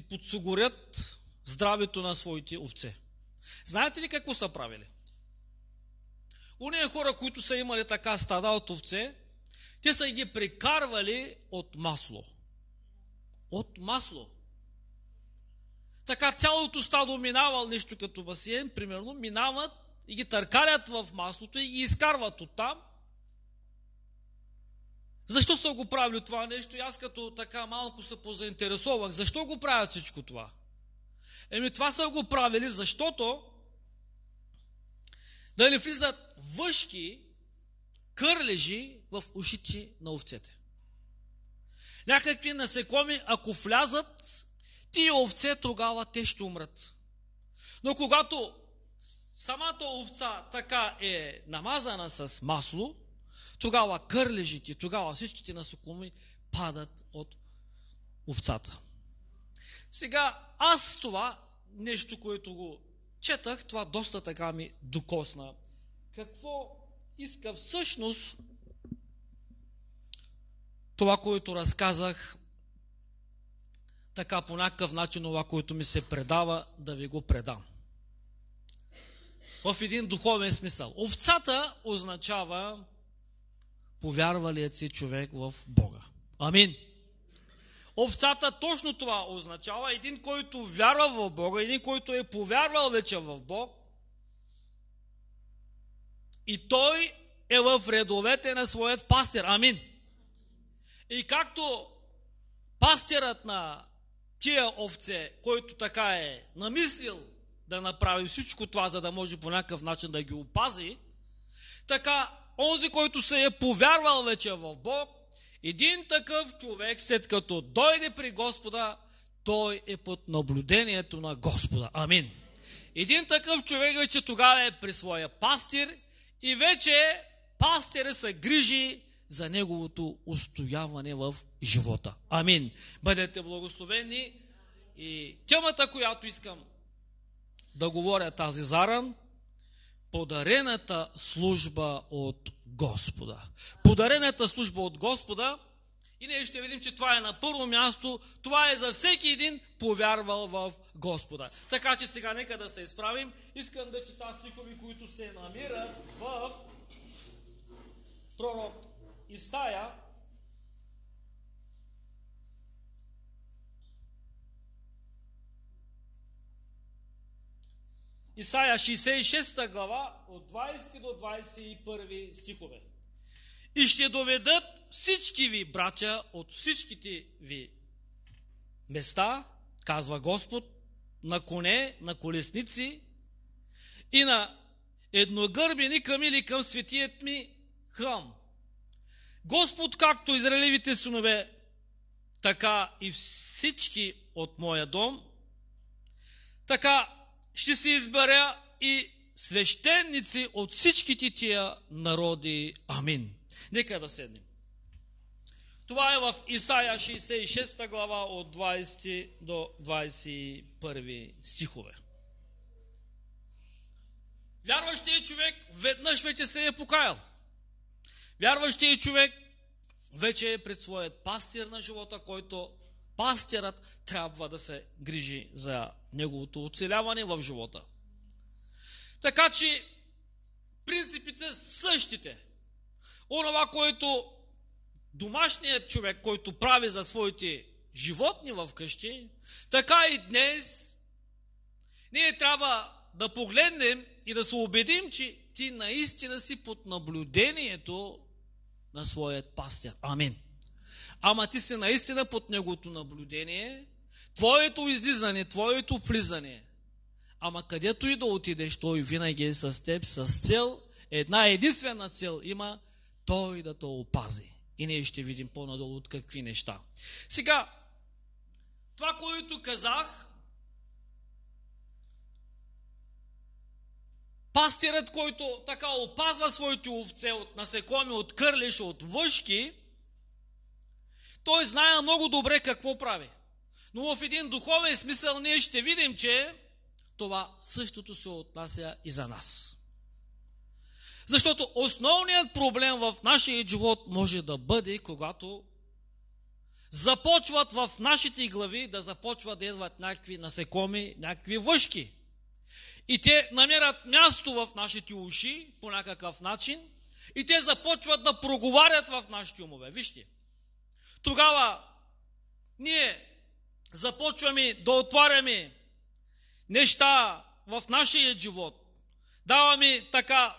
подсигурят здравето на своите овце. Знаете ли какво са правили? Уния хора, които са имали така стада от овце, те са ги прекарвали от масло. От масло. Така цялото стадо минавал нещо като басейн, примерно, минават и ги търкалят в маслото и ги изкарват оттам. Защо са го правили това нещо? И аз като така малко се позаинтересувах. Защо го правят всичко това? Това са го правили, защото да не влизат въшки, кърлежи в ушите на овцете. Някакви насекоми, ако влязат, тия овце, тогава те ще умрат. Но когато самата овца така е намазана с масло, тогава кърлежите, тогава всичките насекоми падат от овцата. Сега аз това нещо, което го четах, това доста така ми докосна. Какво иска всъщност това, което разказах, така по някакъв начин това, което ми се предава, да ви го предам. В един духовен смисъл. Овцата означава повярвалият си човек в Бога. Амин. Овцата точно това означава. Един, който вярва в Бога, един, който е повярвал вече в Бог, и той е в редовете на своят пастир. Амин. И както пастирът на тия овце, който така е намислил да направи всичко това, за да може по някакъв начин да ги опази, така онзи, който се е повярвал вече в Бог, един такъв човек, след като дойде при Господа, той е под наблюдението на Господа. Амин. Един такъв човек вече тогава е при своя пастир и вече пастирът се грижи за неговото устояване в живота. Амин. Бъдете благословени. И темата, която искам да говоря тази заран, подарената служба от Господа. Подарената служба от Господа, и ние ще видим, че това е на първо място, това е за всеки един повярвал в Господа. Така че сега нека да се изправим. Искам да чета стихови, които се намират в пророк Исаия, Исаия 66 глава от 20 до 21 стихове. И ще доведат всички ви братя от всичките ви места, казва Господ, на коне, на колесници и на едногърбени към или към светият ми храм. Господ, както израелевите синове, така и всички от моя дом, така ще се изберя и свещеници от всичките тия народи. Амин. Нека да седнем. Това е в Исаия 66 глава от 20 до 21 стихове. Вярващият човек веднъж вече се е покаял. Вярващият човек вече е пред своят пастир на живота, който пастирът трябва да се грижи за неговото оцеляване в живота. Така че принципите са същите. Онова, което домашният човек, който прави за своите животни в къщи, така и днес ние трябва да погледнем и да се убедим, че ти наистина си под наблюдението на своят пастир. Амин. Ама ти си наистина под неговото наблюдение, твоето излизане, твоето влизане. Ама където и да отидеш, той винаги е с теб, с цел, една единствена цел има, той да те опази. И ние ще видим по-надолу от какви неща. Сега, това, което казах, пастирът, който така опазва своите овце от насекоми, от кърлиш, от въшки, той знае много добре какво прави. Но в един духовен смисъл ние ще видим, че това същото се отнася и за нас. Защото основният проблем в нашия живот може да бъде, когато започват в нашите глави да започват да идват някакви насекоми, някакви въшки. И те намерят място в нашите уши по някакъв начин и те започват да проговарят в нашите умове. Вижте, тогава ние започваме да отваряме неща в нашия живот. Даваме така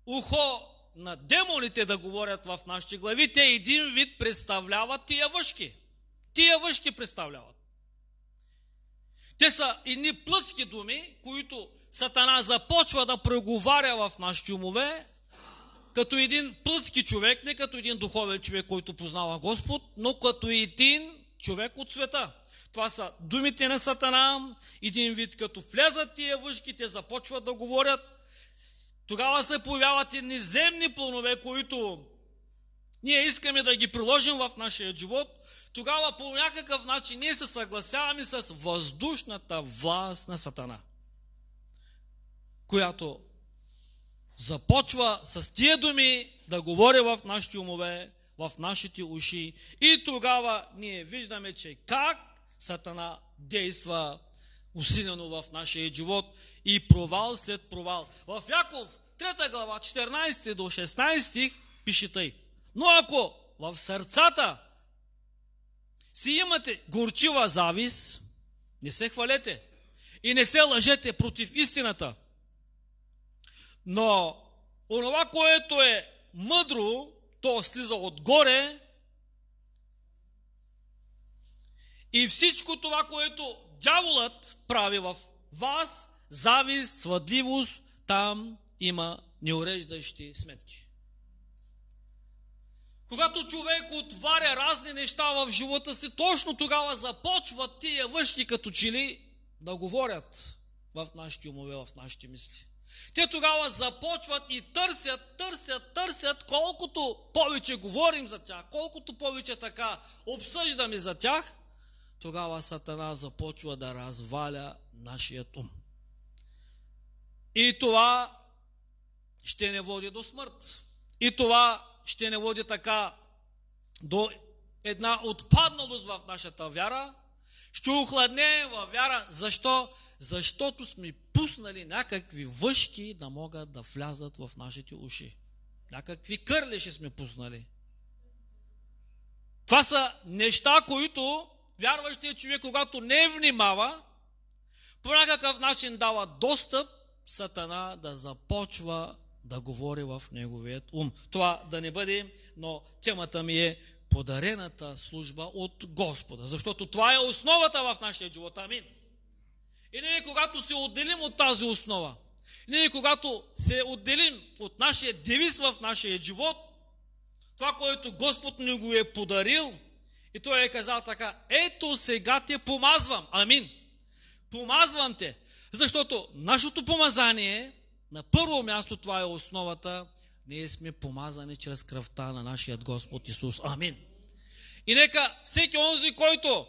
ухо на демоните да говорят в нашите глави. Те един вид представляват тия въшки. Тия въшки представляват. Те са едни плътски думи, които Сатана започва да преговаря в нашите умове, като един плътски човек, не като един духовен човек, който познава Господ, но като един човек от света. Това са думите на Сатана, един вид като влезат тия въшки, те започват да говорят. Тогава се появяват едни земни планове, които ние искаме да ги приложим в нашия живот. Тогава по някакъв начин ние се съгласяваме с въздушната власт на Сатана, която започва с тия думи да говори в нашите умове, в нашите уши. И тогава ние виждаме, че как Сатана действа усилено в нашия живот и провал след провал. В Яков 3 глава 14 до 16 пише тъй: но ако в сърцата си имате горчива завист, не се хвалете и не се лъжете против истината. Но онова, което е мъдро, то слиза отгоре, и всичко това, което дяволът прави в вас, завист, свъдливост, там има неуреждащи сметки. Когато човек отваря разни неща в живота си, точно тогава започват тия въшки като чили да говорят в нашите умове, в нашите мисли. Те тогава започват и търсят, колкото повече говорим за тях, колкото повече така обсъждаме за тях, тогава Сатана започва да разваля нашият ум. И това ще не води до смърт. И това ще не води така до една отпадналост в нашата вяра. Ще охладнеем във вяра. Защо? Защото сме пуснали някакви въшки да могат да влязат в нашите уши. Някакви кърлеши сме пуснали. Това са неща, които вярващият човек, когато не внимава, по някакъв начин дава достъп Сатана да започва да говори в неговият ум. Това да не бъде, но темата ми е подарената служба от Господа. Защото това е основата в нашия живот. Амин. И ние, когато се отделим от тази основа, ние, когато се отделим от нашия девиз в нашия живот, това, което Господ ни го е подарил, и Той е казал така: ето сега те помазвам. Амин. Помазвам те. Защото нашето помазание, на първо място, това е основата. Ние сме помазани чрез кръвта на нашия Господ Исус. Амин. И нека всеки онзи, който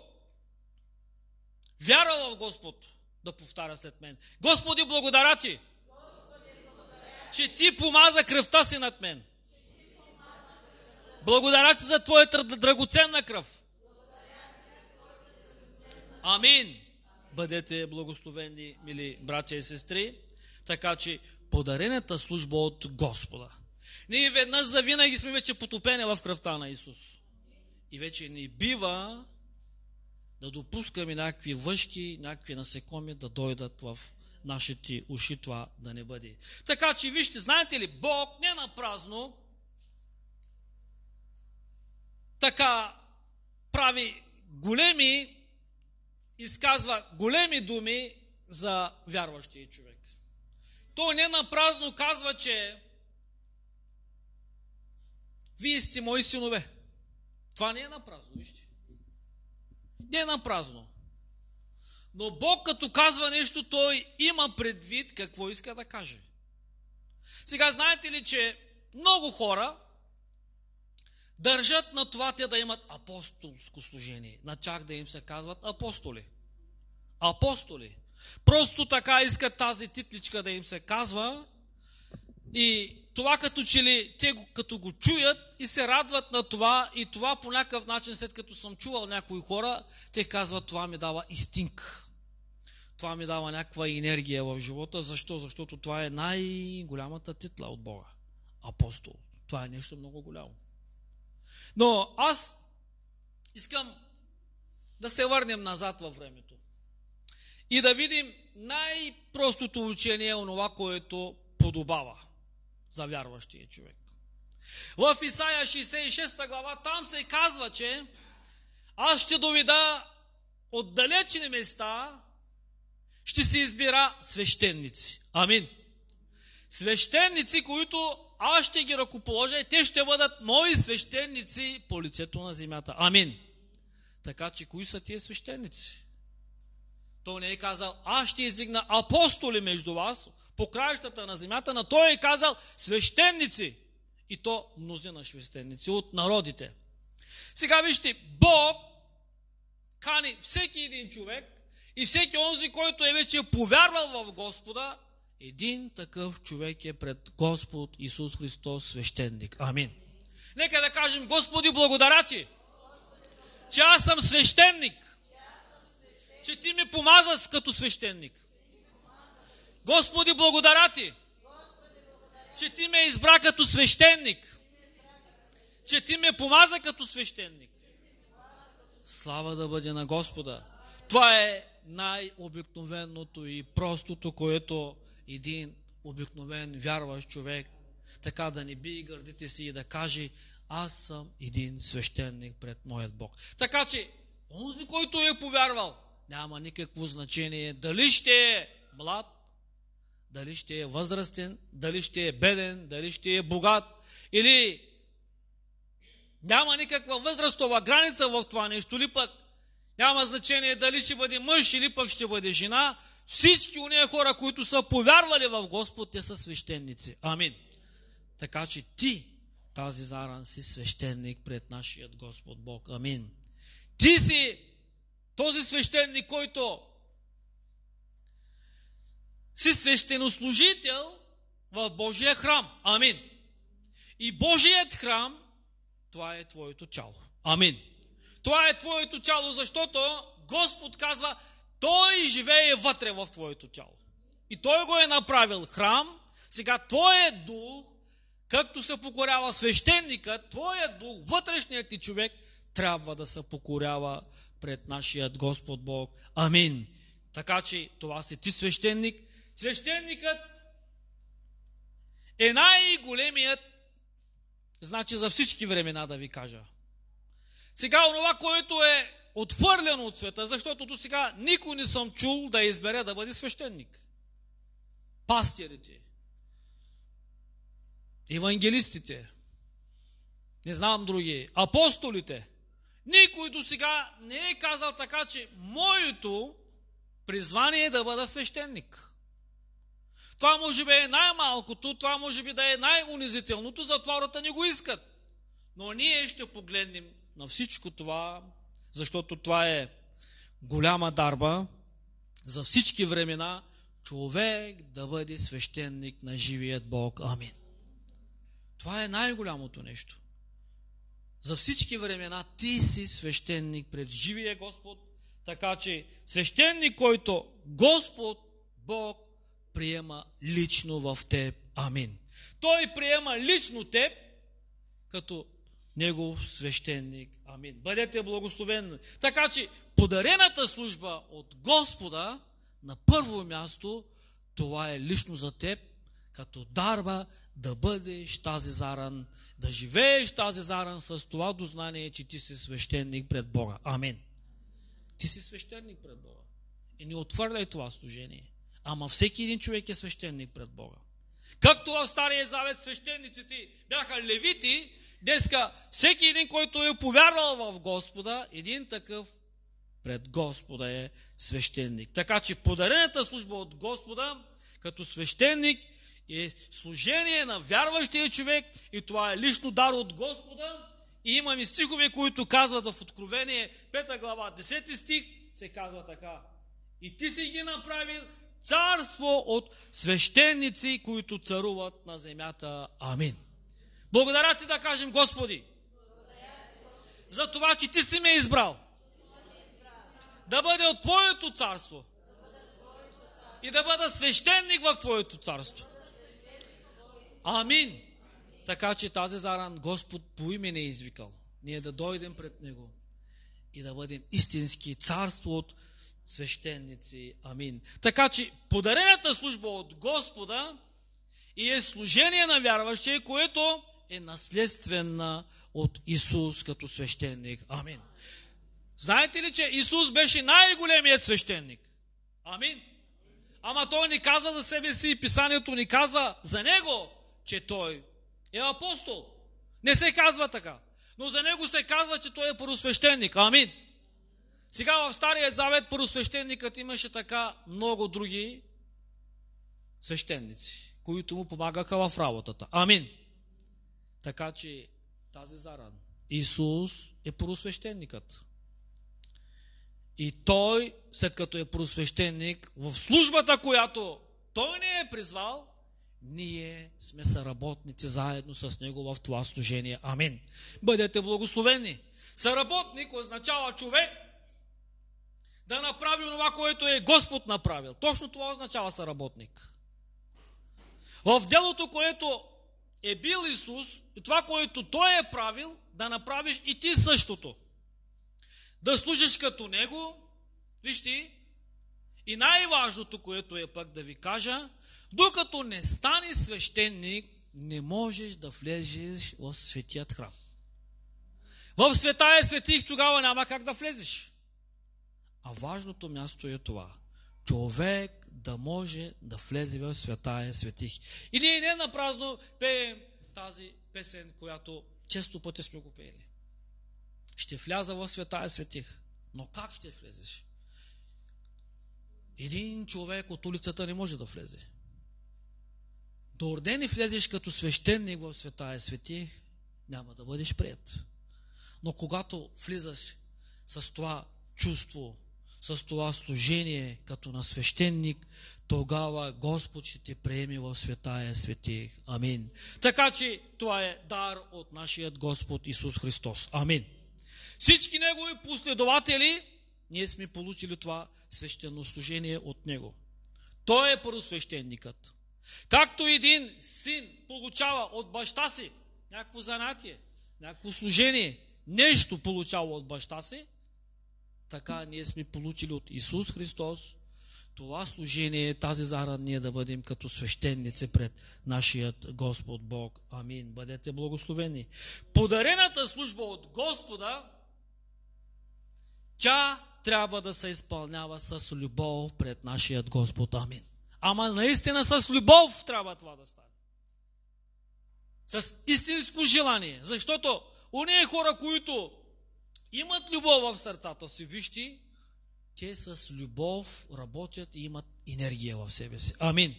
вярва в Господ, да повтаря след мен: Господи, благодаря ти, че ти помаза кръвта си над мен. Благодаря ти за твоята драгоценна кръв. Амин. Бъдете благословени, мили братя и сестри, така че подарената служба от Господа. Ние веднъж завинаги сме вече потопени в кръвта на Исус. И вече не бива да допускаме някакви въшки, някакви насекоми да дойдат в нашите уши, това да не бъде. Така че вижте, знаете ли, Бог не напразно така прави големи, изказва големи думи за вярващия човек. Той не напразно казва, че вие сте мои синове. Това не е напразно, вижте. Не е напразно. Но Бог, като казва нещо, Той има предвид какво иска да каже. Сега, знаете ли, че много хора държат на това те да имат апостолско служение. На тях да им се казват апостоли. Апостоли. Просто така искат тази титличка да им се казва. И това като че ли те като го чуят и се радват на това, и това по някакъв начин, след като съм чувал някои хора, те казват, това ми дава истинг. Това ми дава някаква енергия в живота. Защо? Защото това е най-голямата титла от Бога. Апостол. Това е нещо много голямо. Но аз искам да се върнем назад във времето и да видим най-простото учение, онова, което подобава за вярващия човек. В Исаия 66 глава там се казва, че аз ще доведа от далечни места, ще се избира свещеници. Амин. Свещеници, които аз ще ги ръкоположа и те ще бъдат мои свещеници по лицето на земята. Амин. Така че, кои са тия свещеници? Той не е казал, аз ще издигна апостоли между вас по краищата на земята, но той е казал свещеници. И то мнозина свещеници от народите. Сега вижте, Бог кани всеки един човек и всеки онзи, който е вече повярвал в Господа, един такъв човек е пред Господ Исус Христос свещеник. Амин. Нека да кажем, Господи, благодаря ти, че аз съм свещеник, че ти ме помаза като свещеник. Господи, благодаря ти, че ти ме избра като свещеник, че ти ме помаза като свещеник. Слава да бъде на Господа. Това е най-обикновеното и простото, което един обикновен вярващ човек така да не би гърдите си и да каже, аз съм един свещеник пред моят Бог. Така че, онзи, който е повярвал, няма никакво значение дали ще е млад, дали ще е възрастен, дали ще е беден, дали ще е богат, или няма никаква възрастова граница в това нещо, или пък няма значение дали ще бъде мъж или пък ще бъде жена. Всички уния хора, които са повярвали в Господ, те са свещеници. Амин. Така че ти, тази заран, си свещеник пред нашият Господ Бог. Амин. Ти си този свещеник, който си свещенослужител в Божия храм. Амин. И Божият храм, това е твоето тяло. Амин. Това е твоето тяло, защото Господ казва, Той живее вътре в твоето тяло. И Той го е направил храм. Сега твоят дух, както се покорява свещеника, твоят дух, вътрешният ти човек, трябва да се покорява пред нашият Господ Бог. Амин. Така че това си ти свещеник. Свещеникът е най-големият, значи за всички времена да ви кажа. Сега онова, което е отхвърлено от света, защото до сега никой не съм чул да избере да бъде свещеник. Пастирите, евангелистите, не знам други, апостолите. Никой до сега не е казал така, че моето призвание е да бъда свещеник. Това може би е най-малкото, това може би да е най-унизителното, затова хората не го искат. Но ние ще погледнем на всичко това, защото това е голяма дарба за всички времена, човек да бъде свещеник на живият Бог. Амин. Това е най-голямото нещо. За всички времена ти си свещеник пред живия Господ, така че свещеник, който Господ Бог приема лично в теб. Амин. Той приема лично теб като Негов свещеник. Амин. Бъдете благословени. Така че подарената служба от Господа на първо място, това е лично за теб, като дарба да бъдеш тази заран, да живееш тази заран с това дознание, че ти си свещеник пред Бога. Амин. Ти си свещеник пред Бога. И не отвърляй това служение. Ама всеки един човек е свещеник пред Бога. Както в Стария Завет свещениците бяха левити, днеска всеки един, който е повярвал в Господа, един такъв пред Господа е свещеник. Така че подарената служба от Господа като свещеник е служение на вярващия човек и това е лично дар от Господа. И имаме стихове, които казват в Откровение 5 глава 10 стих, се казва така: и ти си ги направил царство от свещеници, които царуват на земята. Амин. Благодаря ти да кажем, Господи, за това, че ти си ме избрал да бъде от Твоето царство и да бъда свещеник в Твоето царство. Амин. Така че тази заран Господ по име не е извикал. Ние да дойдем пред Него и да бъдем истински царство от свещеници. Амин. Така че подарената служба от Господа и е служение на вярващия, което е наследствена от Исус като свещеник. Амин. Знаете ли, че Исус беше най-големият свещеник? Амин. Ама Той ни казва за себе си и Писанието ни казва за Него, че Той е апостол. Не се казва така. Но за Него се казва, че Той е първосвещеник. Амин. Сега в Стария Завет първосвещеникът имаше така много други свещеници, които му помагаха в работата. Амин. Така че тази заран Исус е първосвещеникът. И Той, след като е първосвещеник, в службата, която Той ни е призвал, ние сме съработници заедно с Него в това служение. Амин. Бъдете благословени. Съработник означава човек да направи това, което е Господ направил. Точно това означава съработник. В делото, което е бил Исус, и това, което Той е правил, да направиш и ти същото. Да служиш като Него, вижте, и най-важното, което е пък да ви кажа, докато не станеш свещеник, не можеш да влезеш в светият храм. В Светая светих тогава няма как да влезеш. А важното място е това. Човек да може да влезе в Светая светих. И ние не напразно пеем тази песен, която често пъти сме го пеели. Ще вляза в Светая светих. Но как ще влезеш? Един човек от улицата не може да влезе. До ордени влезеш като свещеник в Светая светих, няма да бъдеш приет. Но когато влизаш с това чувство, с това служение като на свещеник, тогава Господ ще те приеме в Светая светих. Амин. Така че това е дар от нашият Господ Исус Христос. Амин. Всички Негови последователи, ние сме получили това свещенослужение от Него. Той е първосвещеникът. Както един син получава от баща си някакво занятие, някакво служение, нещо получава от баща си, така ние сме получили от Исус Христос това служение, тази заран ние да бъдем като свещеници пред нашият Господ Бог. Амин. Бъдете благословени. Подарената служба от Господа, тя трябва да се изпълнява с любов пред нашият Господ. Амин. Ама наистина с любов трябва това да стане. С истинско желание. Защото онези хора, които имат любов в сърцата си, вижте, те с любов работят и имат енергия в себе си. Амин.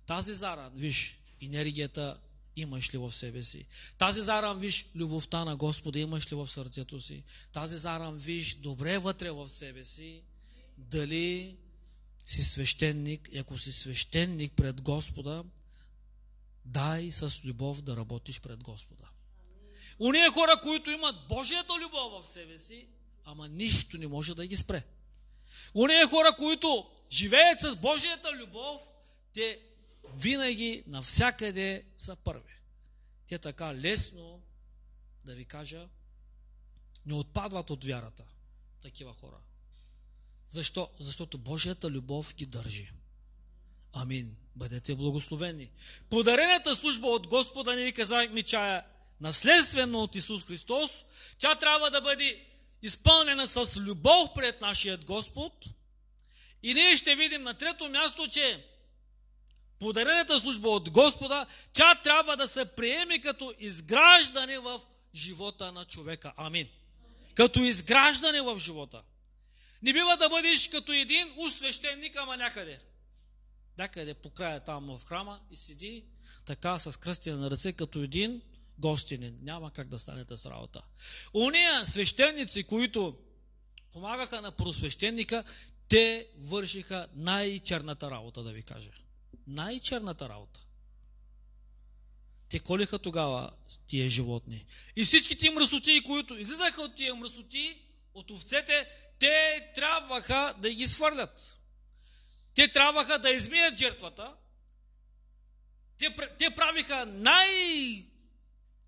Тази заран, виж, енергията имаш ли в себе си? Тази заран, виж, любовта на Господа имаш ли в сърцето си? Тази заран, виж, добре вътре в себе си, дали си свещеник, и ако си свещеник пред Господа, дай с любов да работиш пред Господа. Оние хора, които имат Божията любов в себе си, ама нищо не може да ги спре. Оние хора, които живеят с Божията любов, те винаги навсякъде са първи. Те така лесно, да ви кажа, не отпадват от вярата. Такива хора. Защо? Защото Божията любов ги държи. Амин. Бъдете благословени. Подарената служба от Господа, ние казахме, че е наследствено от Исус Христос. Тя трябва да бъде изпълнена с любов пред нашият Господ. И ние ще видим на трето място, че подарената служба от Господа, тя трябва да се приеме като изграждане в живота на човека. Амин. Като изграждане в живота. Не бива да бъдеш като един свещеник, ама някъде. Някъде по края там в храма и седи така с кръстия на ръце, като един гостинин. Няма как да стане с работа. Ония свещеници, които помагаха на първосвещеника, те вършиха най-черната работа, да ви кажа. Най-черната работа. Те колиха тогава тия животни. И всичките мръсоти, които излизаха от тия мръсоти, от овцете, те трябваха да ги свърлят. Те трябваха да измият жертвата. Те правиха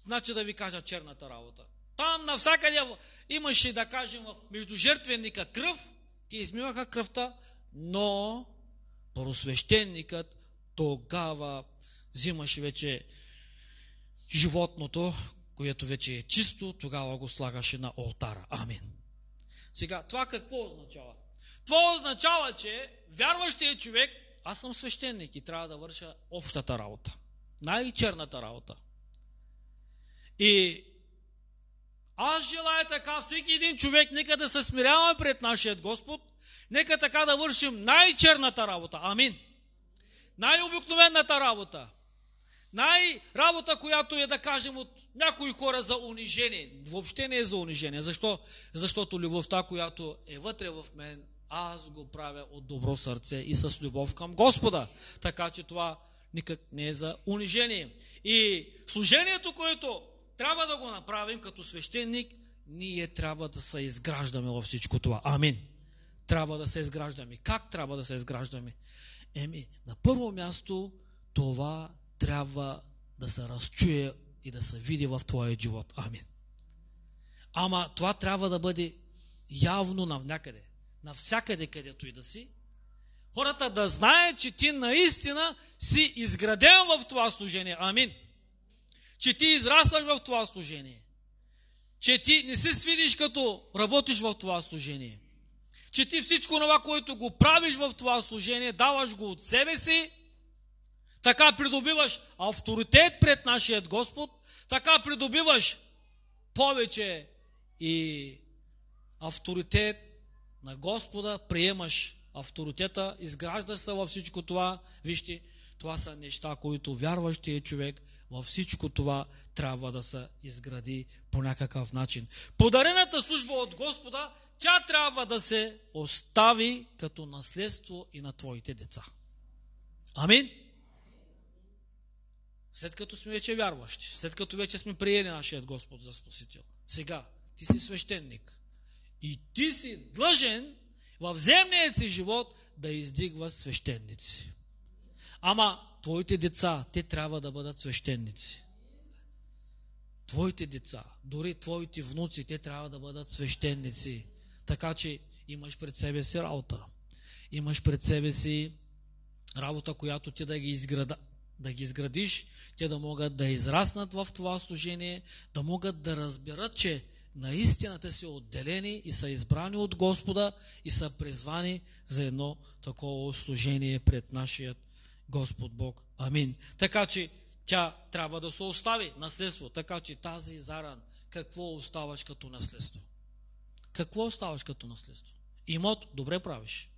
значи да ви кажа, черната работа. Там навсякъде имаше, да кажем, между жертвенника кръв, те измиваха кръвта, но първосвещеникът тогава взимаше вече животното, което вече е чисто, тогава го слагаше на олтара. Амин. Сега, това какво означава? Това означава, че вярващият човек, аз съм свещеник и трябва да върша общата работа. Най-черната работа. И аз желая така, всеки един човек, нека да се смирява пред нашия Господ, нека така да вършим най-черната работа. Амин. Най-обикновената работа. Работа, която е, да кажем, от някои хора за унижение. Въобще не е за унижение. Защо? Защото любовта, която е вътре в мен, аз го правя от добро сърце и с любов към Господа. Така че това никак не е за унижение. И служението, което трябва да го направим като свещеник, ние трябва да се изграждаме във всичко това. Амин. Трябва да се изграждаме. Как трябва да се изграждаме? На първо място това трябва да се разчуе и да се види в твоя живот. Амин. Ама това трябва да бъде явно навнякъде. Навсякъде, където и да си. Хората да знаят, че ти наистина си изграден в това служение. Амин. Че ти израстваш в това служение. Че ти не се свидиш като работиш в това служение. Че ти всичко това, което го правиш в това служение, даваш го от себе си. Така придобиваш авторитет пред нашият Господ. Така придобиваш повече и авторитет на Господа. Приемаш авторитета, изграждаш се във всичко това. Вижте, това са неща, които вярващият човек във всичко това трябва да се изгради по някакъв начин. Подарената служба от Господа, тя трябва да се остави като наследство и на твоите деца. Амин. След като сме вече вярващи, след като вече сме приели нашият Господ за Спасител. Сега, ти си свещеник. И ти си длъжен в земния си живот да издигваш свещеници. Ама твоите деца, те трябва да бъдат свещеници. Твоите деца, дори твоите внуци, те трябва да бъдат свещеници. Така че имаш пред себе си работа. Имаш пред себе си работа, която ти да ги изградиш, те да могат да израснат в това служение, да могат да разберат, че наистина те са отделени и са избрани от Господа и са призвани за едно такова служение пред нашият Господ Бог. Амин. Така че тя трябва да се остави наследство. Така че тази заран, какво оставаш като наследство? Какво оставаш като наследство? Имот, добре правиш.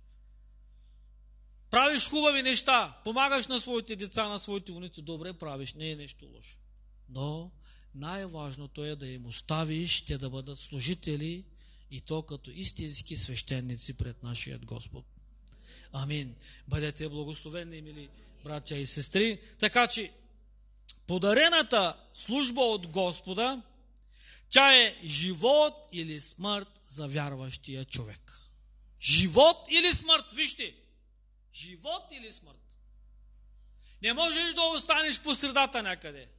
Правиш хубави неща, помагаш на своите деца, на своите внуци, добре правиш, не е нещо лошо. Но най-важното е да им оставиш, те да бъдат служители и то като истински свещеници пред нашият Господ. Амин. Бъдете благословени, мили братя и сестри. Така че подарената служба от Господа, тя е живот или смърт за вярващия човек. Живот или смърт, вижте. Живот или смърт. Не можеш да останеш по средата някъде.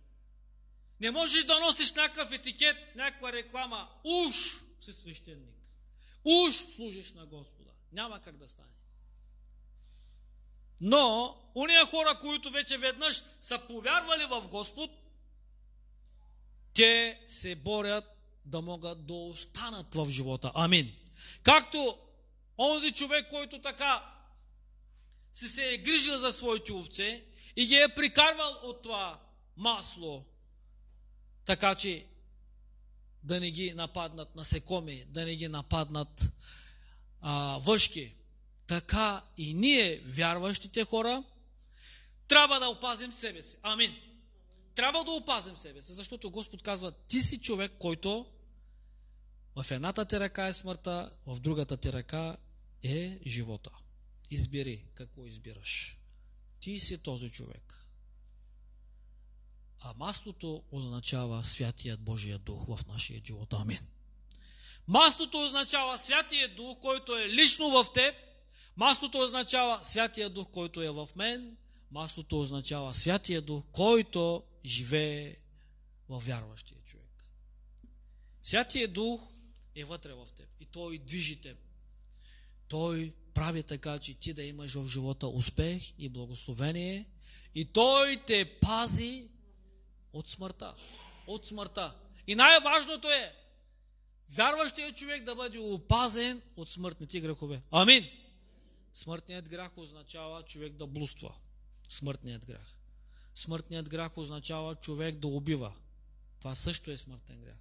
Не можеш да носиш някакъв етикет, някаква реклама. Уж си свещеник. Уж служиш на Господа. Няма как да стане. Но, уния хора, които вече веднъж са повярвали в Господ, те се борят да могат да останат в живота. Амин. Както онзи човек, който така се е грижил за своите овце и ги е прикарвал от това масло, така че да не ги нападнат насекоми, да не ги нападнат въшки. Така и ние, вярващите хора, трябва да опазим себе си. Амин. Трябва да опазим себе си, защото Господ казва, ти си човек, който в едната ти ръка е смъртта, в другата ти ръка е живота. Избери какво избираш. Ти си този човек. А маслото означава Святият Божия Дух в нашия живот. Амин. Маслото означава Святия Дух, който е лично в теб. Маслото означава Святия Дух, който е в мен. Маслото означава Святия Дух, който живее в вярващия човек. Святия Дух е вътре в теб и Той движи теб. Той прави така, че ти да имаш в живота успех и благословение и Той те пази от смъртта. От смъртта. И най-важното е вярващият човек да бъде опазен от смъртните грехове. Амин. Смъртният грях означава човек да блудства. Смъртният грях. Смъртният грях означава човек да убива. Това също е смъртен грях.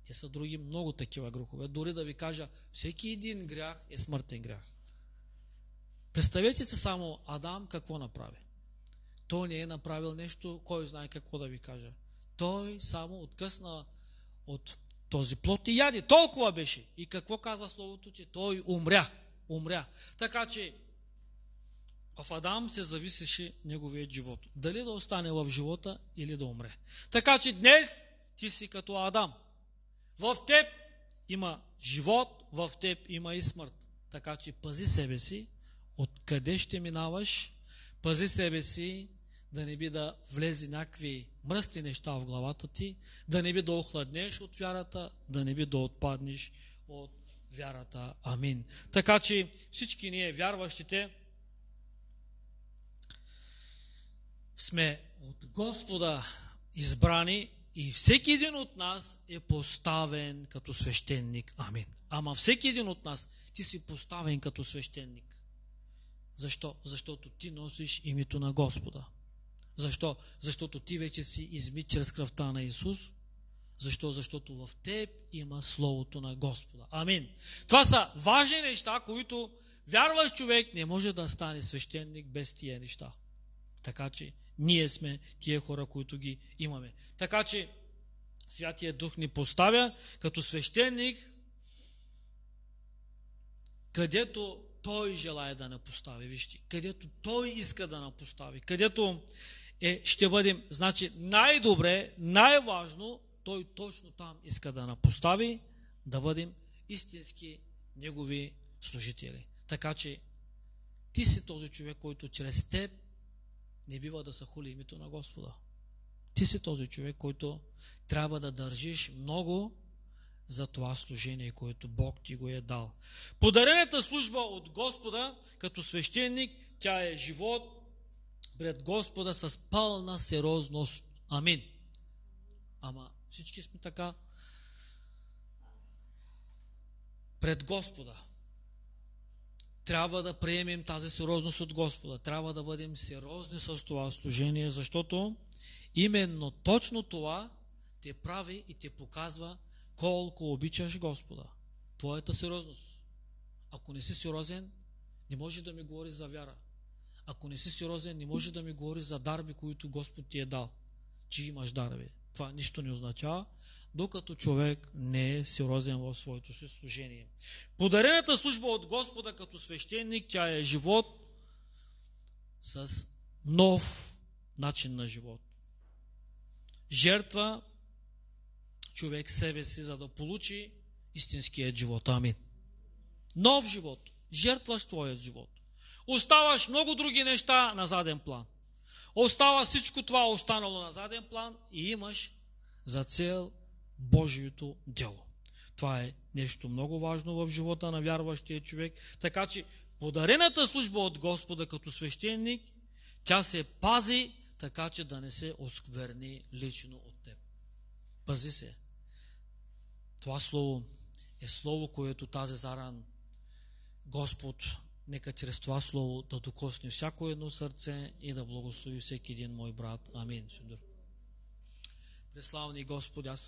Те са други много такива грехове. Дори да ви кажа, всеки един грях е смъртен грях. Представете се само Адам какво направи. Той не е направил нещо, кой знае какво да ви кажа. Той само откъсна от този плод и яде. Толкова беше. И какво казва Словото, че той умря. Умря. Така че в Адам се зависеше неговият живот. Дали да остане в живота или да умре. Така че днес ти си като Адам. В теб има живот, в теб има и смърт. Така че пази себе си, откъде ще минаваш, пази себе си, да не би да влезе някакви мръсни неща в главата ти, да не би да охладнеш от вярата, да не би да отпаднеш от вярата. Амин. Така че всички ние, вярващите, сме от Господа избрани и всеки един от нас е поставен като свещеник. Амин. Ама всеки един от нас, ти си поставен като свещеник. Защо? Защото ти носиш името на Господа. Защо? Защото ти вече си измит чрез кръвта на Исус. Защо? Защото в теб има Словото на Господа. Амин. Това са важни неща, които вярващ човек не може да стане свещеник без тия неща. Така че ние сме тия хора, които ги имаме. Така че Святия Дух ни поставя като свещеник, където Той желая да ни постави. Вижте, където Той иска да ни постави, където ще бъдем, значи най-добре, най-важно, Той точно там иска да ни постави, да бъдем истински Негови служители. Така че ти си този човек, който чрез теб не бива да се хули името на Господа. Ти си този човек, който трябва да държиш много за това служение, което Бог ти го е дал. Подарената служба от Господа като свещеник, тя е живот пред Господа с пълна сериозност. Амин. Ама всички сме така пред Господа. Трябва да приемем тази сериозност от Господа. Трябва да бъдем сериозни с това служение, защото именно точно това те прави и те показва колко обичаш Господа. Твоята сериозност. Ако не си сериозен, не може да ми говори за вяра. Ако не си сериозен, не може да ми говори за дарби, които Господ ти е дал. Че имаш дарби. Това нищо не означава, докато човек не е сериозен в своето си служение. Подарената служба от Господа като свещеник, тя е живот с нов начин на живот. Жертва човек себе си, за да получи истинският живот. Амин. Нов живот. Жертваш твоят живот. Оставаш много други неща на заден план. Остава всичко това останало на заден план и имаш за цел Божието дело. Това е нещо много важно в живота на вярващия човек. Така че подарената служба от Господа като свещеник, тя се пази така, че да не се оскверни лично от теб. Пази се. Това слово е слово, което тази заран Господ, нека чрез това слово да докосне всяко едно сърце и да благослови всеки един мой брат. Амин. Преславни Господи, аз